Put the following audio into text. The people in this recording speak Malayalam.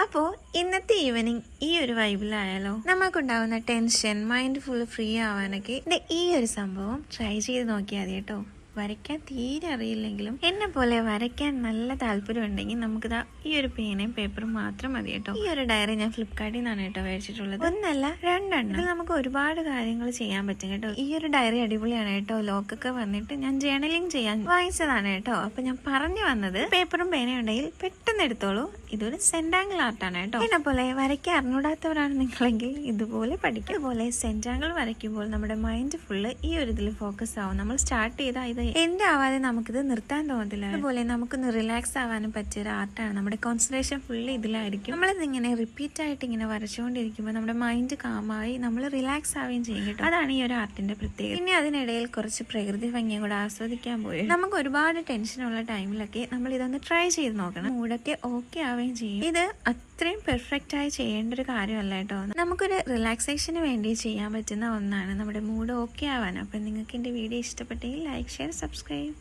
അപ്പോൾ ഇന്നത്തെ ഈവനിങ് ഈ ഒരു വൈബിലായാലോ? നമുക്കുണ്ടാവുന്ന ടെൻഷൻ മൈൻഡ് ഫുൾ ഫ്രീ ആവാനൊക്കെ ഈ ഒരു സംഭവം ട്രൈ ചെയ്ത് നോക്കിയാൽ മതി കേട്ടോ. വരയ്ക്കാൻ തീരെ അറിയില്ലെങ്കിലും എന്നെ പോലെ വരയ്ക്കാൻ നല്ല താല്പര്യം ഉണ്ടെങ്കിൽ നമുക്കിതാ ഈ ഒരു പേനയും പേപ്പറും മാത്രം മതി കേട്ടോ. ഈ ഒരു ഡയറി ഞാൻ ഫ്ലിപ്കാർട്ടിൽ നിന്നാണ് കേട്ടോ മേടിച്ചിട്ടുള്ളത്. ഒന്നല്ല രണ്ടെണ്ണം. ഇതിൽ നമുക്ക് ഒരുപാട് കാര്യങ്ങൾ ചെയ്യാൻ പറ്റും കേട്ടോ. ഈ ഒരു ഡയറി അടിപൊളിയാണ് കേട്ടോ. ലോക്കൊക്കെ വന്നിട്ട് ഞാൻ ജേർണലിംഗ് ചെയ്യാൻ വാങ്ങിച്ചതാണ് കേട്ടോ. അപ്പൊ ഞാൻ പറഞ്ഞു വന്നത് പേപ്പറും പേനയും ഉണ്ടെങ്കിൽ പെട്ടെന്ന് എടുത്തോളൂ. ഇതൊരു സെന്റാങ്കിൾ ആർട്ടാണ് കേട്ടോ. എന്നെ പോലെ വരയ്ക്കാൻ അറിഞ്ഞൂടാത്തവരാണ് നിങ്ങളെങ്കിൽ ഇതുപോലെ പഠിക്കും. ഇതുപോലെ സെന്റാങ്കിൾ വരയ്ക്കുമ്പോൾ നമ്മുടെ മൈൻഡ് ഫുള്ള് ഈ ഒരു ഇതിൽ ഫോക്കസ് ആവും. നമ്മൾ സ്റ്റാർട്ട് ചെയ്താൽ ഇത് എന്റെ ആവാതെ നമുക്കിത് നിർത്താൻ തോന്നത്തില്ല. അതുപോലെ നമുക്കൊന്ന് റിലാക്സ് ആവാനും പറ്റിയ ഒരു ആർട്ടാണ്. നമ്മുടെ കോൺസെൻട്രേഷൻ ഫുള്ള് ഇതിലായിരിക്കും. നമ്മളിതിങ്ങനെ റിപ്പീറ്റ് ആയിട്ട് ഇങ്ങനെ വരച്ചുകൊണ്ടിരിക്കുമ്പോൾ നമ്മുടെ മൈൻഡ് കാമായി നമ്മൾ റിലാക്സ് ആവുകയും ചെയ്യും കേട്ടോ. അതാണ് ഈ ഒരു ആർട്ടിന്റെ പ്രത്യേകത. പിന്നെ അതിനിടയിൽ കുറച്ച് പ്രകൃതി ഭംഗിയും കൂടെ ആസ്വദിക്കാൻ പോയി നമുക്ക് ഒരുപാട് ടെൻഷനുള്ള ടൈമിലൊക്കെ നമ്മൾ ഇതൊന്ന് ട്രൈ ചെയ്ത് നോക്കണം. മൂഡൊക്കെ ഓക്കെ ആവുകയും ചെയ്യും. ഇത് അത്രയും പെർഫെക്റ്റ് ആയി ചെയ്യേണ്ട ഒരു കാര്യമല്ല കേട്ടോ. നമുക്കൊരു റിലാക്സേഷന് വേണ്ടി ചെയ്യാൻ പറ്റുന്ന ഒന്നാണ് നമ്മുടെ മൂഡ് ഓക്കെ ആവാൻ. അപ്പം നിങ്ങൾക്ക് എൻ്റെ വീഡിയോ ഇഷ്ടപ്പെട്ടെങ്കിൽ ലൈക്ക്, ഷെയർ, സബ്സ്ക്രൈബ്.